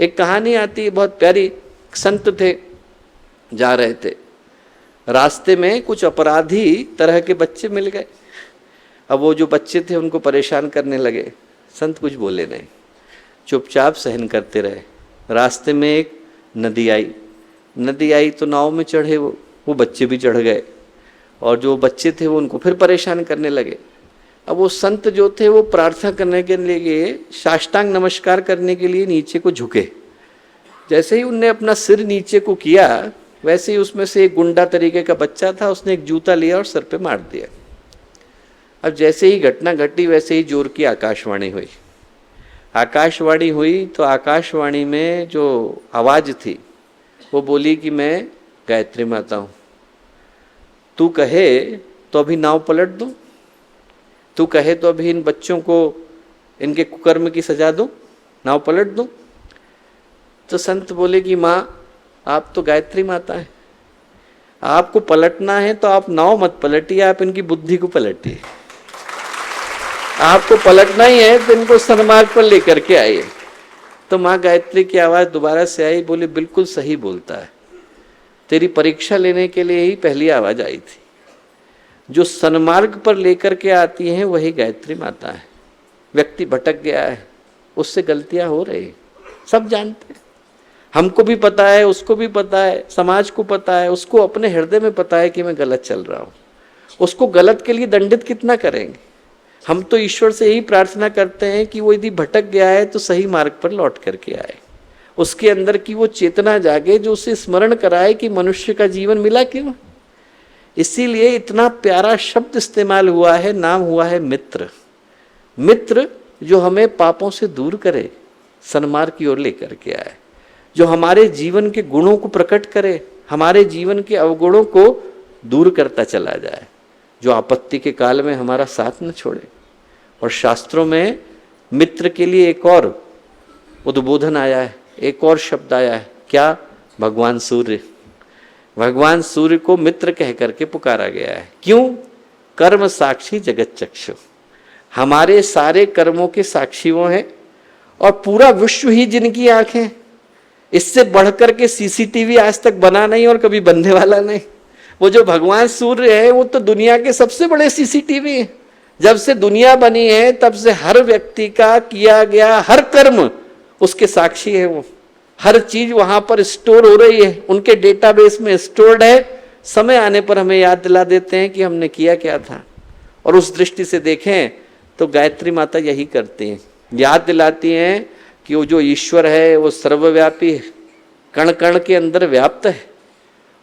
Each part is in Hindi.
एक कहानी आती है बहुत प्यारी। संत थे, जा रहे थे, रास्ते में कुछ अपराधी तरह के बच्चे मिल गए। अब वो जो बच्चे थे उनको परेशान करने लगे। संत कुछ बोले नहीं, चुपचाप सहन करते रहे। रास्ते में एक नदी आई तो नाव में चढ़े वो बच्चे भी चढ़ गए, और जो बच्चे थे वो उनको फिर परेशान करने लगे। अब वो संत जो थे वो प्रार्थना करने के लिए, साष्टांग नमस्कार करने के लिए नीचे को झुके। जैसे ही उनने अपना सिर नीचे को किया, वैसे ही उसमें से एक गुंडा तरीके का बच्चा था, उसने एक जूता लिया और सर पे मार दिया। अब जैसे ही घटना घटी वैसे ही जोर की आकाशवाणी हुई। आकाशवाणी हुई तो आकाशवाणी में जो आवाज़ थी वो बोली कि मैं गायत्री माता हूँ, तू कहे तो अभी नाव पलट दूँ, तू कहे तो अभी इन बच्चों को इनके कुकर्म की सजा दूँ, नाव पलट दूँ। तो संत बोले कि माँ आप तो गायत्री माता हैं, आपको पलटना है तो आप नाव मत पलटिए, आप इनकी बुद्धि को पलटिए। आपको पलटना ही है तो इनको सन्मार्ग पर लेकर के आइए। तो माँ गायत्री की आवाज़ दोबारा से आई, बोली बिल्कुल सही बोलता है, तेरी परीक्षा लेने के लिए ही पहली आवाज़ आई थी। जो सन्मार्ग पर लेकर के आती हैं वही गायत्री माता है। व्यक्ति भटक गया है, उससे गलतियां हो रही, सब जानते हैं, हमको भी पता है, उसको भी पता है, समाज को पता है, उसको अपने हृदय में पता है कि मैं गलत चल रहा हूँ। उसको गलत के लिए दंडित कितना करेंगे। हम तो ईश्वर से यही प्रार्थना करते हैं कि वो यदि भटक गया है तो सही मार्ग पर लौट करके आए, उसके अंदर की वो चेतना जागे जो उसे स्मरण कराए कि मनुष्य का जीवन मिला क्यों। इसीलिए इतना प्यारा शब्द इस्तेमाल हुआ है, नाम हुआ है मित्र। मित्र जो हमें पापों से दूर करे, सन्मार्ग की ओर लेकर के आए, जो हमारे जीवन के गुणों को प्रकट करे, हमारे जीवन के अवगुणों को दूर करता चला जाए, जो आपत्ति के काल में हमारा साथ न छोड़े। और शास्त्रों में मित्र के लिए एक और उद्बोधन आया है, एक और शब्द आया है, क्या? भगवान सूर्य। भगवान सूर्य को मित्र कह करके पुकारा गया है। क्यों? कर्म साक्षी जगत चक्षु, हमारे सारे कर्मों के साक्षी वो हैं, और पूरा विश्व ही जिनकी आंखें। इससे बढ़कर के सीसीटीवी आज तक बना नहीं और कभी बनने वाला नहीं। वो जो भगवान सूर्य है वो तो दुनिया के सबसे बड़े सीसीटीवी हैं। जब से दुनिया बनी है तब से हर व्यक्ति का किया गया हर कर्म उसके साक्षी है। वो हर चीज वहां पर स्टोर हो रही है, उनके डेटाबेस में स्टोर्ड है। समय आने पर हमें याद दिला देते हैं कि हमने किया क्या था। और उस दृष्टि से देखें तो गायत्री माता यही करती हैं, याद दिलाती हैं कि वो जो ईश्वर है वो सर्वव्यापी है, कण कण के अंदर व्याप्त है।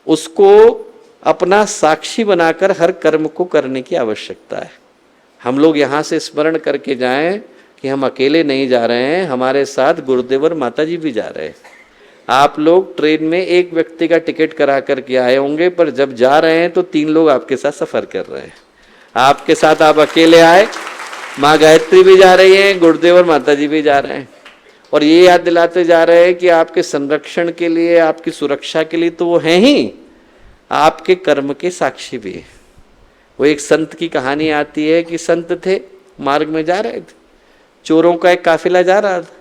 उसको अपना साक्षी बनाकर हर कर्म को करने की आवश्यकता है। हम लोग यहाँ से स्मरण करके जाएं कि हम अकेले नहीं जा रहे हैं, हमारे साथ गुरुदेव और माता जी भी जा रहे हैं। आप लोग ट्रेन में एक व्यक्ति का टिकट करा करके आए होंगे, पर जब जा रहे हैं तो 3 लोग आपके साथ सफ़र कर रहे हैं। आपके साथ आप अकेले आए, माँ गायत्री भी जा रही हैं, गुरुदेव और माता जी भी जा रहे हैं, और ये याद दिलाते जा रहे हैं कि आपके संरक्षण के लिए, आपकी सुरक्षा के लिए तो वो हैं ही, आपके कर्म के साक्षी भी है। वो एक संत की कहानी आती है कि संत थे, मार्ग में जा रहे थे, चोरों का एक काफिला जा रहा था।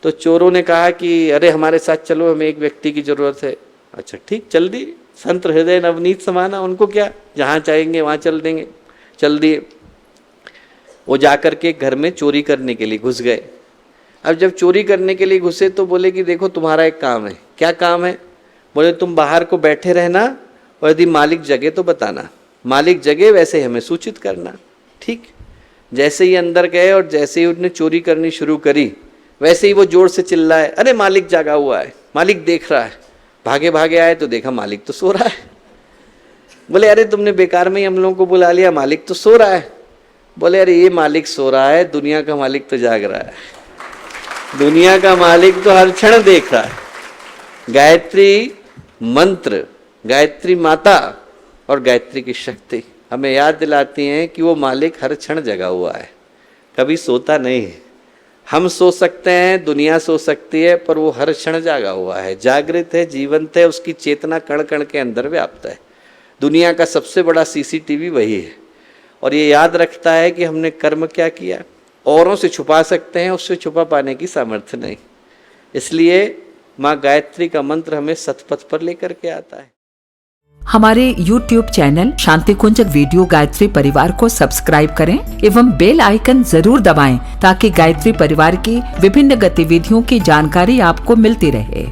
तो चोरों ने कहा कि अरे हमारे साथ चलो, हमें एक व्यक्ति की जरूरत है। अच्छा ठीक, चल दिए। संत हृदय नवनीत समाना, उनको क्या, जहाँ चाहेंगे वहाँ चल देंगे। चल दिए। वो जाकर के घर में चोरी करने के लिए घुस गए। अब जब चोरी करने के लिए घुसे तो बोले कि देखो तुम्हारा एक काम है। क्या काम है? बोले तुम बाहर को बैठे रहना, और यदि मालिक जगे तो बताना, मालिक जगे वैसे हमें सूचित करना। ठीक। जैसे ही अंदर गए और जैसे ही उन्होंने चोरी करनी शुरू करी, वैसे ही वो जोर से चिल्लाए, अरे मालिक जागा हुआ है, मालिक देख रहा है। भागे भागे आए तो देखा मालिक तो सो रहा है। बोले अरे तुमने बेकार में ही हम लोगों को बुला लिया, मालिक तो सो रहा है। बोले अरे ये मालिक सो रहा है, दुनिया का मालिक तो जाग रहा है, दुनिया का मालिक तो हर क्षण देख रहा है। गायत्री मंत्र, गायत्री माता और गायत्री की शक्ति हमें याद दिलाती हैं कि वो मालिक हर क्षण जगा हुआ है, कभी सोता नहीं है। हम सो सकते हैं, दुनिया सो सकती है, पर वो हर क्षण जागा हुआ है, जागृत है, जीवंत है, उसकी चेतना कण कण के अंदर व्याप्त है। दुनिया का सबसे बड़ा सीसीटीवी वही है, और ये याद रखता है कि हमने कर्म क्या किया। औरों से छुपा सकते हैं, उससे छुपा पाने की सामर्थ्य नहीं। इसलिए माँ गायत्री का मंत्र हमें सतपथ पर लेकर के आता है। हमारे YouTube चैनल शांति कुंज वीडियो गायत्री परिवार को सब्सक्राइब करें एवं बेल आइकन जरूर दबाएं ताकि गायत्री परिवार की विभिन्न गतिविधियों की जानकारी आपको मिलती रहे।